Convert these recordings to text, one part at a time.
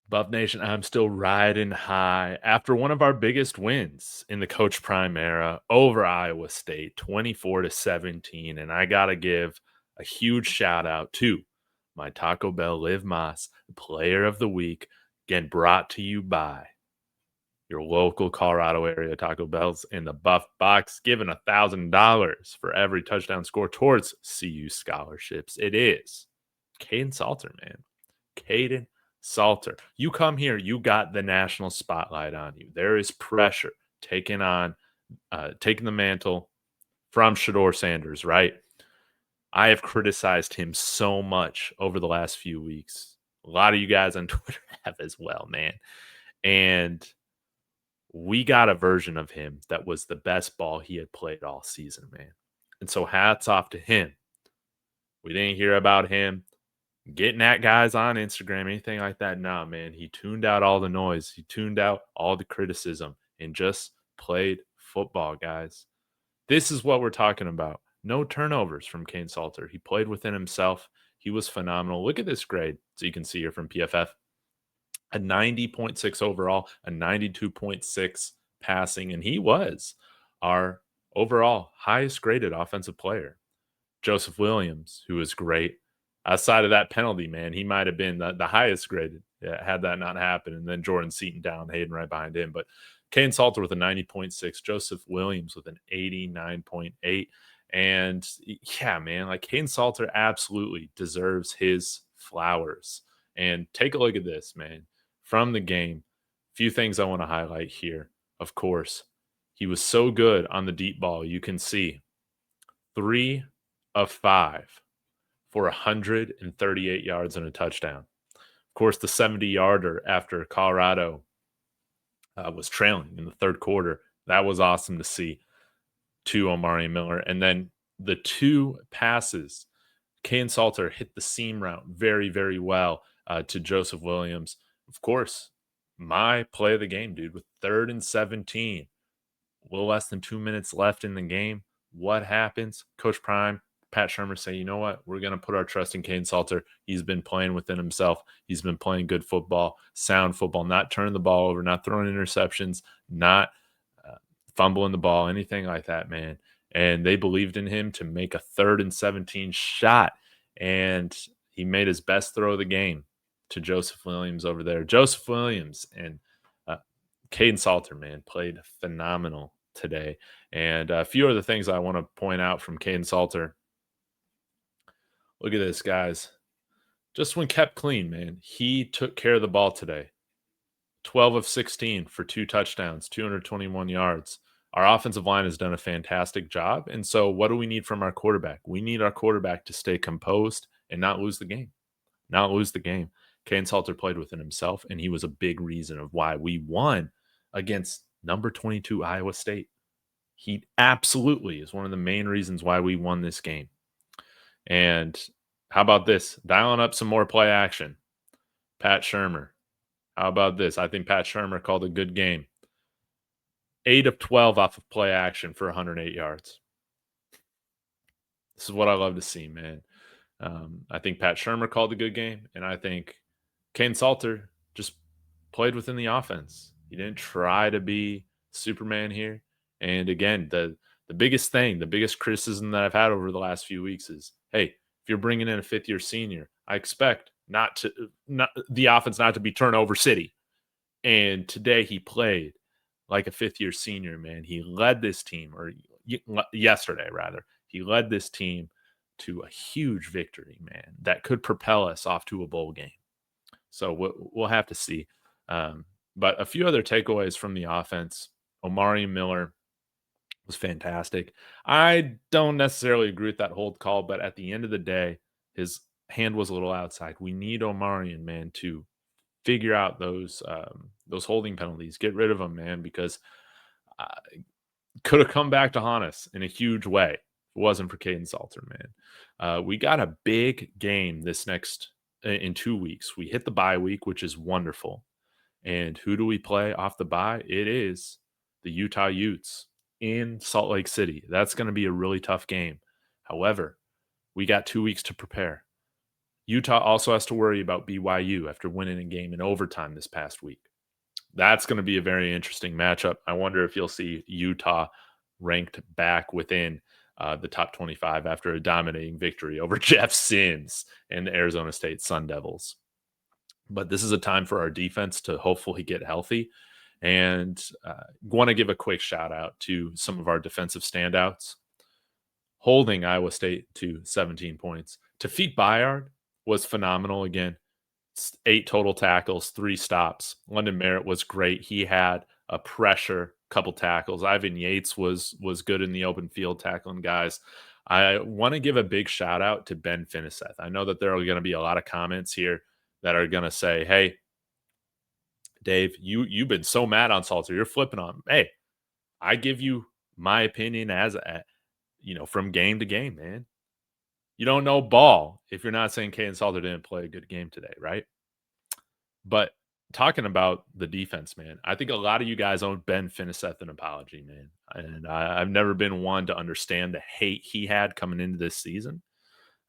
Buff Nation, I'm still riding high after one of our biggest wins in the Coach Prime era over Iowa State, 24-17. And I got to give a huge shout out to my Taco Bell Live Moss Player of the Week, again brought to you by your local Colorado area Taco Bells in the Buff Box, giving $1,000 for every touchdown score towards CU scholarships. It is Kaidon Salter, man. Kaidon Salter. You come here, you got the national spotlight on you. There is pressure taking the mantle from Shador Sanders, right? I have criticized him so much over the last few weeks. A lot of you guys on Twitter have as well, man. And we got a version of him that was the best ball he had played all season, man. And so hats off to him. We didn't hear about him getting at guys on Instagram, anything like that. Nah, man, he tuned out all the noise. He tuned out all the criticism and just played football, guys. This is what we're talking about. No turnovers from Kaidon Salter. He played within himself. He was phenomenal. Look at this grade. So you can see here from PFF. A 90.6 overall, a 92.6 passing, and he was our overall highest graded offensive player. Joseph Williams, who was great. Outside of that penalty, man, he might have been the highest graded had that not happened. And then Jordan Seaton down, Hayden right behind him. But Kaidon Salter with a 90.6, Joseph Williams with an 89.8. And yeah, man, like Kaidon Salter absolutely deserves his flowers. And take a look at this, man, from the game. A few things I want to highlight here. Of course, he was so good on the deep ball. You can see 3 of 5 for 138 yards and a touchdown. Of course, the 70-yarder after Colorado was trailing in the third quarter. That was awesome to see to Omari Miller. And then the 2 passes, Kaidon Salter hit the seam route very, very well to Joseph Williams. Of course, my play of the game, dude, with 3rd and 17, a little less than 2 minutes left in the game. What happens? Coach Prime, Pat Shurmur say, you know what? We're going to put our trust in Kaidon Salter. He's been playing within himself. He's been playing good football, sound football, not turning the ball over, not throwing interceptions, not fumbling the ball, anything like that, man. And they believed in him to make a 3rd and 17 shot. And he made his best throw of the game to Joseph Williams over there. Joseph Williams and Kaidon Salter, man, played phenomenal today. And a few other things I want to point out from Kaidon Salter. Look at this, guys. Just when kept clean, man, he took care of the ball today. 12 of 16 for 2 touchdowns, 221 yards. Our offensive line has done a fantastic job. And so what do we need from our quarterback? We need our quarterback to stay composed and not lose the game. Not lose the game. Kaidon Salter played within himself, and he was a big reason of why we won against number 22 Iowa State. He absolutely is one of the main reasons why we won this game. And how about this? Dialing up some more play action. Pat Shurmur. How about this? I think Pat Shurmur called a good game. 8 of 12 off of play action for 108 yards. This is what I love to see, man. I think Pat Shurmur called a good game, and I think Kaidon Salter just played within the offense. He didn't try to be Superman here. And again, the biggest thing, the biggest criticism that I've had over the last few weeks is, hey, if you're bringing in a 5th-year senior, I expect not the offense not to be turnover city. And today he played like a 5th-year senior, man. He led this team, or yesterday rather, he led this team to a huge victory, man, that could propel us off to a bowl game. So we'll have to see. But a few other takeaways from the offense. Omari Miller was fantastic. I don't necessarily agree with that hold call, but at the end of the day, his hand was a little outside. We need Omarion, man, to figure out those holding penalties. Get rid of them, man, because could have come back to haunt us in a huge way. If it wasn't for Kaidon Salter, man. We got a big game this next in 2 weeks. We hit the bye week, which is wonderful. And who do we play off the bye? It is the Utah Utes in Salt Lake City. That's going to be a really tough game. However, we got 2 weeks to prepare. Utah also has to worry about BYU after winning a game in overtime this past week. That's going to be a very interesting matchup. I wonder if you'll see Utah ranked back within the top 25 after a dominating victory over Jeff Sims and the Arizona State Sun Devils. But this is a time for our defense to hopefully get healthy. And want to give a quick shout out to some of our defensive standouts. Holding Iowa State to 17 points. Tafik Bayard was phenomenal again. 8 total tackles, 3 stops. London Merritt was great. He had a pressure, couple tackles. Ivan Yates was good in the open field tackling guys. I want to give a big shout out to Ben Finiseth. I know that there are going to be a lot of comments here that are going to say, hey, Dave, you've been so mad on Salter. You're flipping on him. Hey, I give you my opinion as from game to game, man. You don't know ball if you're not saying Kaidon Salter didn't play a good game today, right? But talking about the defense, man, I think a lot of you guys owe Ben Finiseth an apology, man. And I've never been one to understand the hate he had coming into this season.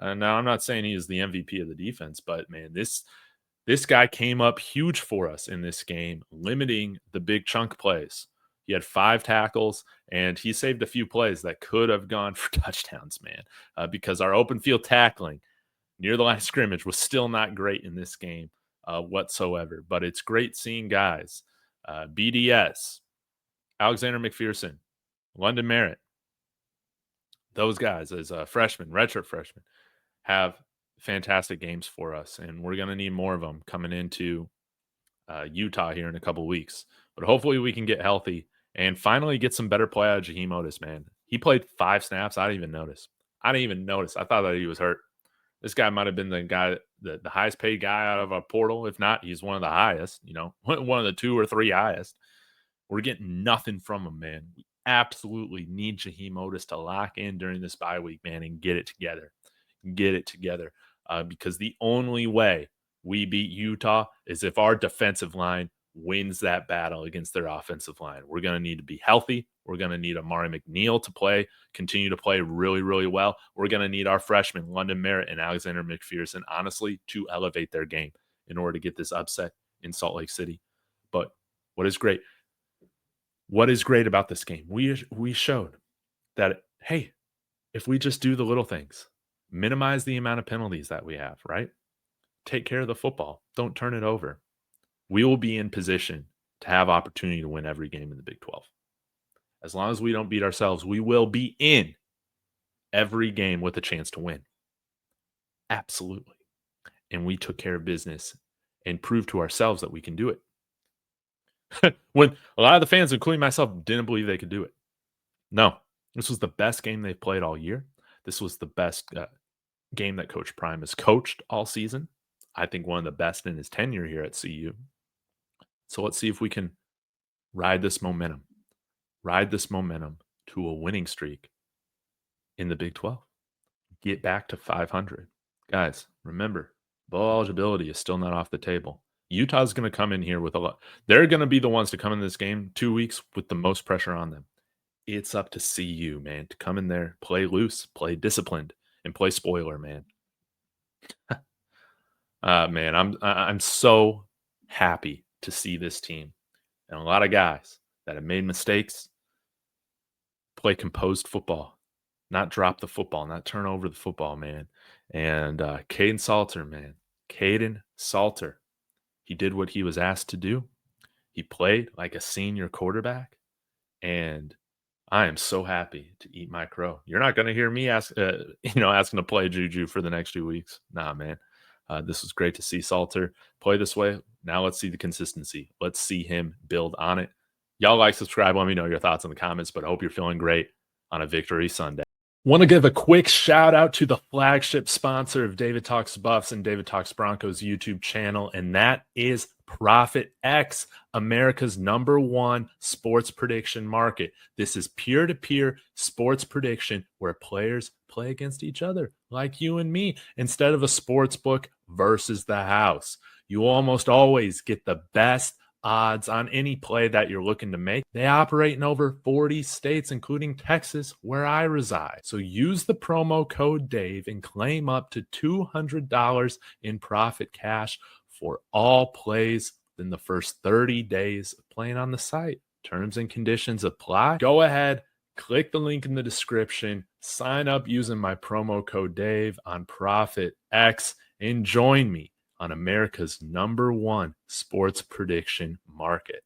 Now, I'm not saying he is the MVP of the defense, but, man, this guy came up huge for us in this game, limiting the big chunk plays. He had 5 tackles, and he saved a few plays that could have gone for touchdowns, man, because our open field tackling near the line of scrimmage was still not great in this game whatsoever. But it's great seeing guys, BDS, Alexander McPherson, London Merritt, those guys as freshmen, redshirt freshmen, have fantastic games for us, and we're going to need more of them coming into Utah here in a couple weeks. But hopefully we can get healthy and finally get some better play out of Jaheim Otis, man. He played 5 snaps. I didn't even notice. I thought that he was hurt. This guy might have been the guy, the highest paid guy out of our portal. If not, he's one of the highest, one of the 2 or 3 highest. We're getting nothing from him, man. We absolutely need Jaheim Otis to lock in during this bye week, man, and get it together. Because the only way we beat Utah is if our defensive line wins that battle against their offensive line. We're going to need to be healthy. We're going to need Amari McNeil to continue to play really, really well. We're going to need our freshmen, London Merritt and Alexander McPherson, honestly, to elevate their game in order to get this upset in Salt Lake City. But what is great about this game, we showed that, hey, if we just do the little things, minimize the amount of penalties that we have, right? Take care of the football. Don't turn it over. We will be in position to have opportunity to win every game in the Big 12. As long as we don't beat ourselves, we will be in every game with a chance to win. Absolutely. And we took care of business and proved to ourselves that we can do it. When a lot of the fans, including myself, didn't believe they could do it. No, this was the best game they've played all year. This was the best game that Coach Prime has coached all season. I think one of the best in his tenure here at CU. So let's see if we can ride this momentum to a winning streak in the Big 12. Get back to 500. Guys, remember, bowl eligibility is still not off the table. Utah's going to come in here with a lot. They're going to be the ones to come in this game 2 weeks with the most pressure on them. It's up to CU, man, to come in there, play loose, play disciplined, and play spoiler, man. Man, I'm so happy to see this team and a lot of guys that have made mistakes play composed football, not drop the football, not turn over the football, man. And Kaidon Salter, man, Kaidon Salter, he did what he was asked to do. He played like a senior quarterback, and I am so happy to eat my crow. You're not going to hear me asking to play Juju for the next 2 weeks. Nah, man. This was great to see Salter play this way. Now let's see the consistency. Let's see him build on it. Y'all like, subscribe. Let me know your thoughts in the comments, but I hope you're feeling great on a victory Sunday. Want to give a quick shout out to the flagship sponsor of David Talks Buffs and David Talks Broncos YouTube channel, and that is Profit X, America's #1 sports prediction market. This is peer-to-peer sports prediction where players play against each other, like you and me, instead of a sports book versus the house. You almost always get the best odds on any play that you're looking to make. They operate in over 40 states, including Texas, where I reside. So use the promo code Dave and claim up to $200 in profit cash for all plays in the first 30 days of playing on the site. Terms and conditions apply. Go ahead, click the link in the description, sign up using my promo code Dave on Profit X, and join me on America's #1 sports prediction market.